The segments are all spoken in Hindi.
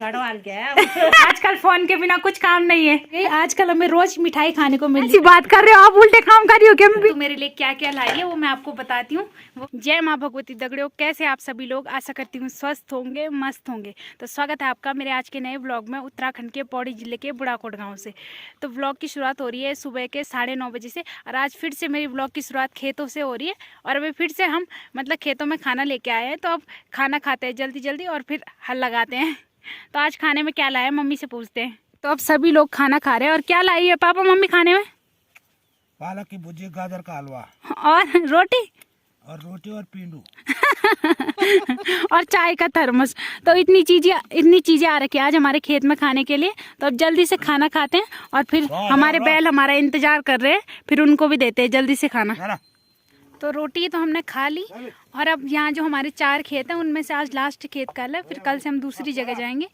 गढ़वाल गया आजकल फोन के बिना कुछ काम नहीं है। आजकल हमें रोज मिठाई खाने को मिलती है। बात कर रहे हो आप, उल्टे काम कर रही हो क्या? तो मेरे लिए क्या क्या लाई है वो मैं आपको बताती हूँ। जय माँ भगवती दगड़ियों, कैसे आप सभी लोग? आशा करती हूँ स्वस्थ होंगे, मस्त होंगे। तो स्वागत है आपका मेरे आज के नए व्लॉग में, उत्तराखंड के पौड़ी जिले के बुढ़ाकोट गाँव से। तो व्लॉग की शुरुआत हो रही है सुबह के 9:30 बजे से, और आज फिर से मेरी व्लॉग की शुरुआत खेतों से हो रही है। और अभी फिर से हम मतलब खेतों में खाना लेके आए हैं, तो अब खाना खाते हैं जल्दी जल्दी और फिर हल लगाते हैं। तो आज खाने में क्या लाया मम्मी से पूछते हैं। तो अब सभी लोग खाना खा रहे हैं। और क्या लाई है पापा मम्मी खाने में? पालक की भुजी, गाजर का हलवा और रोटी और पींडू और चाय का थर्मस। तो इतनी चीजें आ रखी है आज हमारे खेत में खाने के लिए। तो अब जल्दी से खाना खाते हैं और फिर हमारे बैल हमारा इंतजार कर रहे हैं, फिर उनको भी देते हैं जल्दी से खाना। तो रोटी तो हमने खा ली। और अब यहाँ जो हमारे 4 खेत हैं उनमें से आज लास्ट खेत कल है, फिर कल से हम दूसरी जगह जाएंगे।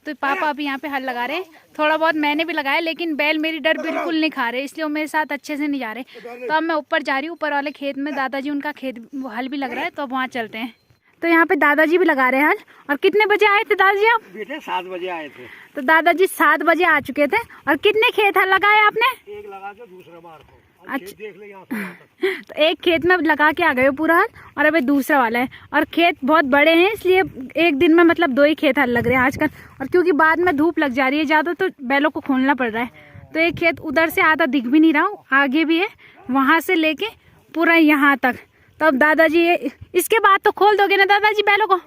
तो पापा अभी यहाँ पे हल लगा रहे हैं। थोड़ा बहुत मैंने भी लगाया, लेकिन बैल मेरी डर बिल्कुल नहीं खा रहे, इसलिए वो मेरे साथ अच्छे से नहीं जा रहे। तो अब मैं ऊपर जा रही हूँ, ऊपर वाले खेत में दादाजी उनका खेत वो हल भी लग रहा है, तो अब वहाँ चलते हैं। तो यहाँ पे दादाजी भी लगा रहे हैं हल। और कितने बजे आए थे दादाजी आप? बेटे 7 बजे आए थे। तो दादाजी 7 बजे आ चुके थे। और कितने खेत हल लगाए आपने? एक लगा के दूसरा बार को। अच्छा, देख ले यहाँ से। तो एक खेत में लगा के आ गए हो पूरा हल, और अभी दूसरा वाला है। और खेत बहुत बड़े हैं, इसलिए एक दिन में मतलब 2 ही खेत हल लग रहे हैं आजकल। और क्योंकि बाद में धूप लग जा रही है ज़्यादा, तो बैलों को खोलना पड़ रहा है। तो एक खेत उधर से आधा दिख भी नहीं रहा, आगे भी है, वहाँ से लेके पूरा यहाँ तक। तो अब दादाजी इसके बाद तो खोल दोगे ना दादाजी बैलों को?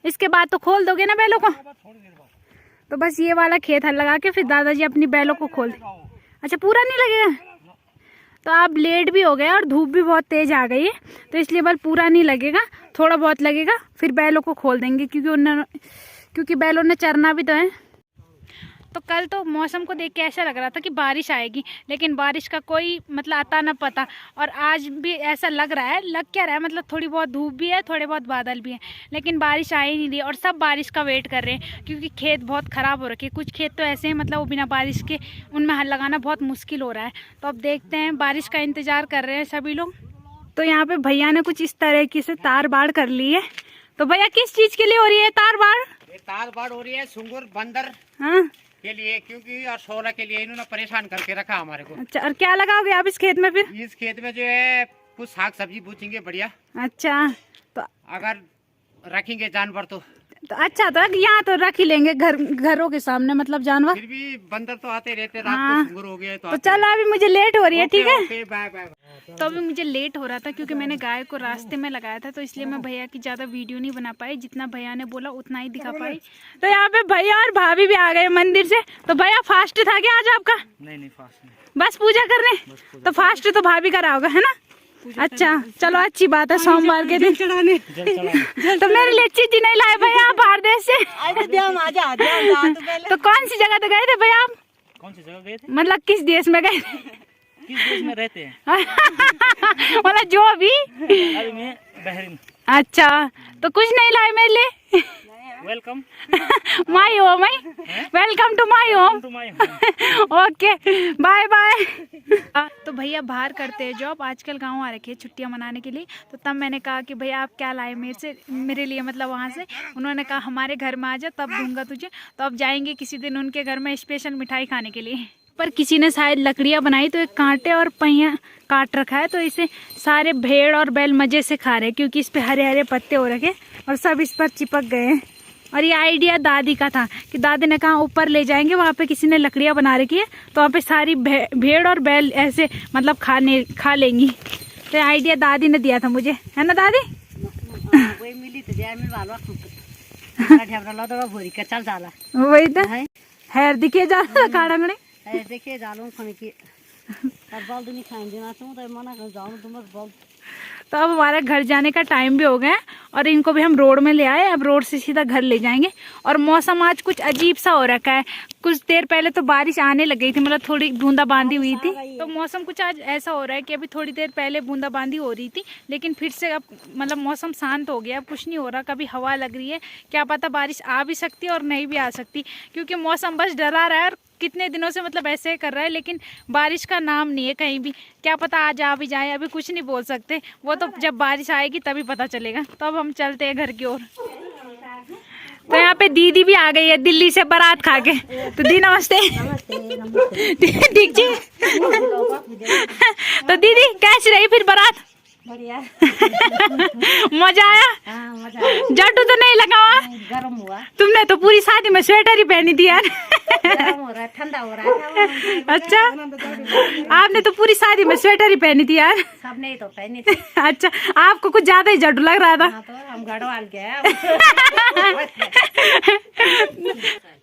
इसके बाद तो खोल दोगे ना बैलों को? तो बस ये वाला खेत हल लगा के फिर दादाजी अपनी बैलों को खोल दे। अच्छा, पूरा नहीं लगेगा? तो आप लेट भी हो गए और धूप भी बहुत तेज आ गई है, तो इसलिए बल पूरा नहीं लगेगा, थोड़ा बहुत लगेगा, फिर बैलों को खोल देंगे क्योंकि बैलों ने चरना भी तो है। तो कल तो मौसम को देख के ऐसा लग रहा था कि बारिश आएगी, लेकिन बारिश का कोई मतलब आता न पता। और आज भी ऐसा लग रहा है, लग क्या रहा है मतलब थोड़ी बहुत धूप भी है, थोड़े बहुत बादल भी हैं, लेकिन बारिश आ ही नहीं रही। और सब बारिश का वेट कर रहे हैं, क्योंकि खेत बहुत ख़राब हो रखे हैं। कुछ खेत तो ऐसे हैं मतलब वो बिना बारिश के उनमें हल लगाना बहुत मुश्किल हो रहा है। तो अब देखते हैं, बारिश का इंतज़ार कर रहे हैं सभी लोग। तो यहाँ पर भैया ने कुछ इस तरीके से तार बाड़ कर ली है। तो भैया किस चीज़ के लिए हो रही है तार बाड़? तार बाड़ हो रही है सुंगुर बंदर हाँ के लिए, क्योंकि और 16 के लिए इन्होंने परेशान करके रखा हमारे को। अच्छा, और क्या लगाओगे आप इस खेत में फिर? इस खेत में जो है कुछ साग सब्जी बूचेंगे बढ़िया। अच्छा, तो अगर रखेंगे जानवर तो अच्छा, तो यहाँ तो रख ही लेंगे घरों के सामने मतलब जानवर। फिर भी बंदर तो आते रहते, रात हाँ। को सुंगुर हो गया तो चलो, अभी मुझे लेट हो रही है, ठीक है? Bye bye. तो अभी मुझे लेट हो रहा था क्योंकि मैंने गाय को रास्ते में लगाया था, तो इसलिए मैं भैया की ज़्यादा वीडियो नहीं बना पाई। जितना भैया ने बोला उतना ही दिखा पाई। तो यहाँ पे भैया और भाभी भी आ गए मंदिर से। तो भैया फास्ट था क्या आज आपका? नहीं फास्ट नहीं, बस पूजा करने। तो फास्ट तो भाभी का रहा होगा, है ना? अच्छा, चलो अच्छी बात है, सोमवार के दिन चढ़ाने। तो मेरे लिए चीज नहीं लाए भैया आप बाहर देश से? तो कौन सी जगह तो गए थे भैया आप? कौन सी जगह गए थे? मतलब किस देश में गए थे? किस देश में रहते हैं? मतलब जो भी। अभी मैं बहरीन। अच्छा, तो कुछ नहीं लाए मेरे लिए? Welcome my home, welcome to my home. Okay, bye bye. तो भैया बाहर करते हैं जॉब, आजकल गांव आ रखे हैं छुट्टियां मनाने के लिए। तो तब मैंने कहा कि भैया आप क्या लाए मेरे लिए मतलब वहां से? उन्होंने कहा हमारे घर में आ जा, तब दूंगा तुझे। तो अब जाएंगे किसी दिन उनके घर में स्पेशल मिठाई खाने के लिए। पर किसी ने शायद लकड़ियाँ बनाई, तो एक कांटे और पहिया काट रखा है, तो इसे सारे भेड़ और बैल मजे से खा रहे हैं, क्योंकि इस पे हरे हरे पत्ते हो रखे और सब इस पर चिपक गए हैं। और ये आइडिया दादी का था कि दादी ने कहा ऊपर ले जाएंगे, वहाँ पे किसी ने लकड़ियाँ बना रखी है, तो वहाँ पे सारी भेड़ और बैल ऐसे मतलब खा लेंगी। तो आइडिया दादी ने दिया था मुझे, है ना दादी? वही तो हैर दिखे जा काड़ंगड़े देखिए जालूं खाने की और बाल नहीं खाने देना तो मना कर जाऊं तुम बस बाल। तो अब हमारा घर जाने का टाइम भी हो गया और इनको भी हम रोड में ले आए। अब रोड से सीधा घर ले जाएंगे। और मौसम आज कुछ अजीब सा हो रखा है। कुछ देर पहले तो बारिश आने लग गई थी, मतलब थोड़ी बूंदाबांदी हुई थी। तो मौसम कुछ आज ऐसा हो रहा है कि अभी थोड़ी देर पहले बूंदाबांदी हो रही थी, लेकिन फिर से अब मतलब मौसम शांत हो गया। अब कुछ नहीं हो रहा, कभी हवा लग रही है, क्या पता बारिश आ भी सकती है और नहीं भी आ सकती, क्योंकि मौसम बस डरा रहा है। और कितने दिनों से मतलब ऐसे कर रहा है, लेकिन बारिश का नाम नहीं है कहीं भी। क्या पता आज आ भी जाए, अभी कुछ नहीं बोल सकते, वो तो जब बारिश आएगी तभी पता चलेगा। तो अब हम चलते हैं घर की ओर। तो यहाँ पे दीदी भी आ गई है दिल्ली से बारात खा के। तो दी नमस्ते। ठीक जी। तो दीदी कैसी रही फिर बारात? बढ़िया। मजा आया? हाँ, मजा आया। जट्टू तो नहीं लगा हुआ? गर्म हुआ। तुमने तो पूरी शादी में स्वेटर ही पहनी थी यार। गर्म हो रहा है, ठंडा हो रहा है। अच्छा, आपने तो पूरी शादी में स्वेटर ही पहनी थी यार। सबने ही तो पहनी थी। अच्छा, आपको कुछ ज्यादा ही जट्टू लग रहा था। हाँ, तो हम गढ़वाल के हैं।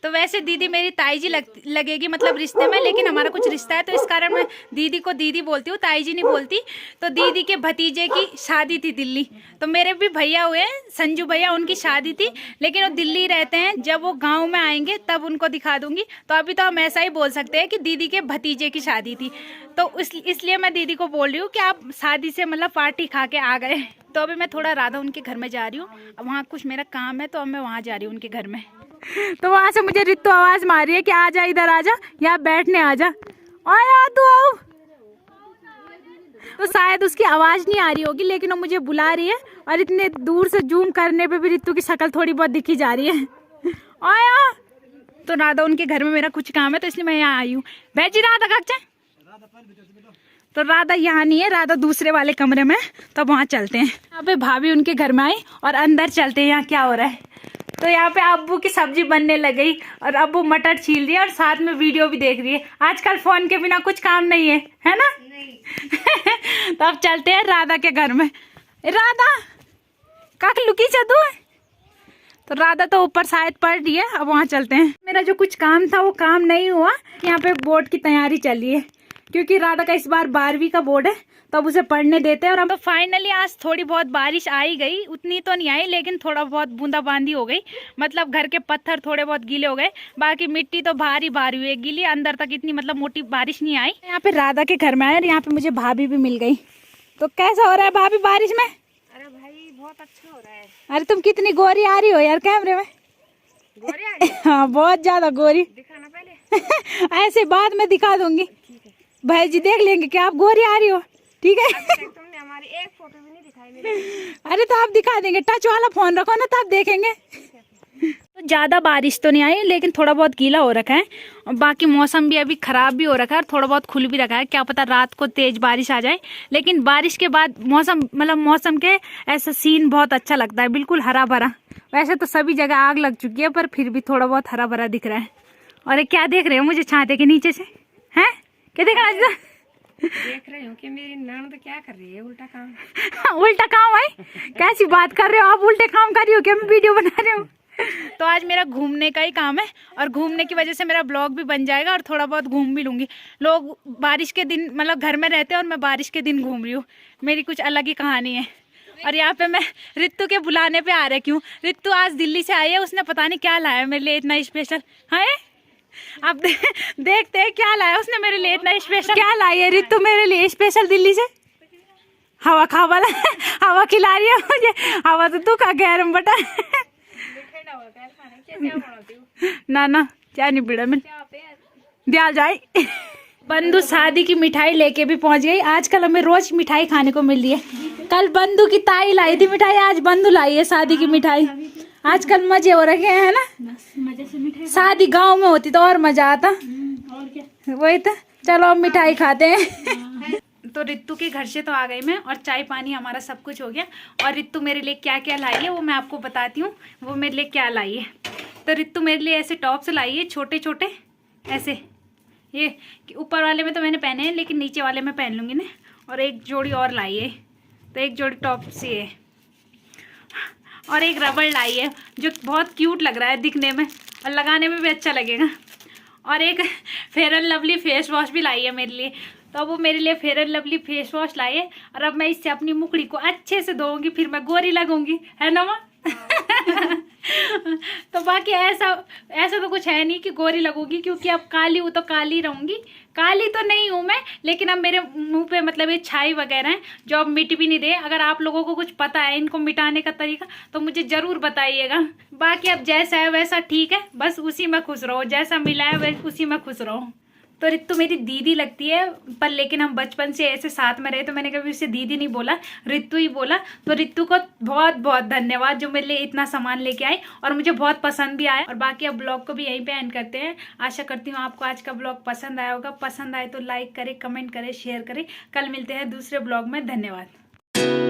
तो वैसे दीदी मेरी ताई जी लगेगी मतलब रिश्ते में, लेकिन हमारा कुछ रिश्ता है तो इस कारण मैं दीदी को दीदी बोलती हूँ, ताई जी नहीं बोलती। तो दीदी के भतीजे की शादी थी दिल्ली, तो मेरे भी भैया हुए हैं संजू भैया, उनकी शादी थी, लेकिन वो दिल्ली रहते हैं। जब वो गांव में आएंगे तब उनको दिखा दूंगी। तो अभी तो हम ऐसा ही बोल सकते हैं कि दीदी के भतीजे की शादी थी। तो इसलिए मैं दीदी को बोल रही हूँ कि आप शादी से मतलब पार्टी खा के आ गए। तो अभी मैं थोड़ा राधा उनके घर में जा रही हूँ, अब वहाँ कुछ मेरा काम है तो अब मैं वहाँ जा रही हूँ उनके घर में। तो वहाँ से मुझे रितु आवाज मारी है कि आजा इधर आजा, यहाँ बैठने आजा। आया तू आओ। तो शायद उसकी आवाज नहीं आ रही होगी, लेकिन वो मुझे बुला रही है और इतने दूर से जूम करने पे भी रितु की शक्ल थोड़ी बहुत दिखी जा रही है। आया। तो राधा उनके घर में मेरा कुछ काम है तो इसलिए मैं यहाँ आई हूँ। भेजी राधा कागजा। तो राधा यहाँ नहीं है, राधा दूसरे वाले कमरे में। तो वहाँ चलते हैं। यहाँ पे भाभी उनके घर में आई और अंदर चलते हैं यहाँ क्या हो रहा है। तो यहाँ पे अब्बू की सब्जी बनने लग गई और अब्बू मटर छील रही है और साथ में वीडियो भी देख रही है। आजकल फोन के बिना कुछ काम नहीं है ना? नहीं। तो अब चलते हैं राधा के घर में। राधा काक लुकी चदू। तो राधा तो ऊपर शायद पढ़ रही है, अब वहाँ चलते हैं। मेरा जो कुछ काम था वो काम नहीं हुआ। यहाँ पे बोर्ड की तैयारी चल रही है क्योंकि राधा का इस बार 12वीं का बोर्ड है, तो अब उसे पढ़ने देते हैं। और हम तो फाइनली आज थोड़ी बहुत बारिश आई गई, उतनी तो नहीं आई लेकिन थोड़ा बहुत बूंदाबांदी हो गई। मतलब घर के पत्थर थोड़े बहुत गीले हो गए, बाकी मिट्टी तो भारी भारी हुई है, गीली अंदर तक इतनी मतलब मोटी बारिश नहीं आई। यहाँ पे राधा के घर में आए और यहाँ पे मुझे भाभी भी मिल गई। तो कैसा हो रहा है भाभी बारिश में? अरे भाई बहुत अच्छा हो रहा है। अरे तुम कितनी गोरी आ रही हो यार कैमरे में। गोरी आ रही है? हाँ बहुत ज्यादा गोरी। दिखाना पहले। ऐसे बाद में दिखा दूंगी, भाई जी देख लेंगे कि आप गोरी आ रही हो। ठीक है। तुमने हमारी एक फोटो भी नहीं दिखाई मेरी। अरे तो आप दिखा देंगे, टच वाला फोन रखो ना तब देखेंगे। तो ज्यादा बारिश तो नहीं आई लेकिन थोड़ा बहुत गीला हो रखा है और बाकी मौसम भी अभी खराब भी हो रखा है और थोड़ा बहुत खुल भी रखा है। क्या पता रात को तेज बारिश आ जाए, लेकिन बारिश के बाद मौसम मतलब मौसम के ऐसा सीन बहुत अच्छा लगता है, बिल्कुल हरा भरा। वैसे तो सभी जगह आग लग चुकी है पर फिर भी थोड़ा बहुत हरा भरा दिख रहा है। और क्या देख रहे हो मुझे छाते के नीचे से? हैं क्या देख रहा है? देख रही हूँ कि मेरी ननद क्या कर रही है, उल्टा काम। उल्टा काम है? कैसी बात कर रहे हो आप? उल्टे काम कर रही हो क्या? मैं वीडियो बना रही हूँ। तो आज मेरा घूमने का ही काम है और घूमने की वजह से मेरा ब्लॉग भी बन जाएगा और थोड़ा बहुत घूम भी लूंगी। लोग बारिश के दिन मतलब घर में रहते हैं और मैं बारिश के दिन घूम रही हूँ, मेरी कुछ अलग ही कहानी है। और यहाँ पे मैं रितु के बुलाने पे आ रखी हूँ। रितु आज दिल्ली से आई है, उसने पता नहीं क्या लाया मेरे लिए इतना स्पेशल है। अब देखते हैं क्या लाया उसने मेरे लिए इतना स्पेशल। क्या लाई है रितु मेरे लिए स्पेशल दिल्ली से? हवा खावा हवा खिला रही है मुझे। हवा तो तू खा गैरम बटा। ना ना क्या नहीं बिड़ा में दिया जाए। बंधु शादी की मिठाई लेके भी पहुंच गई। आजकल हमें रोज मिठाई खाने को मिल रही है। कल बंधु की ताई लाई थी मिठाई, आज बंधु लाई है शादी की मिठाई। आजकल मजे हो रखे हैं ना, मजे से मिठाई। शादी गांव में होती तो और मजा आता। और क्या वही तो। चलो अब मिठाई खाते हैं। तो रितु के घर से तो आ गई मैं और चाय पानी हमारा सब कुछ हो गया। और रितु मेरे लिए क्या क्या लाई है वो मैं आपको बताती हूँ। वो मेरे लिए क्या लाई है, तो रितु मेरे लिए ऐसे टॉप्स लाई है छोटे छोटे ऐसे। ये ऊपर वाले में तो मैंने पहने हैं लेकिन नीचे वाले में पहन लूँगी ना। और एक जोड़ी और लाई है, तो एक जोड़ी टॉप से है। और एक रबड़ लाई है जो बहुत क्यूट लग रहा है दिखने में और लगाने में भी अच्छा लगेगा। और एक fair and Lovely face wash भी लाई है मेरे लिए। तो अब वो मेरे लिए Fair and Lovely face wash लाई है और अब मैं इससे अपनी मुखड़ी को अच्छे से धोऊंगी, फिर मैं गोरी लगूंगी, है ना माँ? तो बाकी ऐसा तो कुछ है नहीं कि गोरी लगूंगी, क्योंकि अब काली हूँ तो काली रहूंगी। काली तो नहीं हूँ मैं, लेकिन अब मेरे मुंह पे मतलब ये छाई वगैरह है जो अब मिट भी नहीं रहे। अगर आप लोगों को कुछ पता है इनको मिटाने का तरीका तो मुझे जरूर बताइएगा। बाकी अब जैसा है वैसा ठीक है, बस उसी में खुश रहो, जैसा मिला है वैसे उसी में खुश रहो। तो रितु मेरी दीदी लगती है, पर लेकिन हम बचपन से ऐसे साथ में रहे तो मैंने कभी उसे दीदी नहीं बोला, रितु ही बोला। तो रितु को बहुत बहुत धन्यवाद जो मेरे लिए इतना सामान लेके आई और मुझे बहुत पसंद भी आया। और बाकी अब ब्लॉग को भी यहीं पे एंड करते हैं। आशा करती हूँ आपको आज का ब्लॉग पसंद आया होगा। पसंद आए तो लाइक करें, कमेंट करें, शेयर करें। कल मिलते हैं दूसरे ब्लॉग में। धन्यवाद।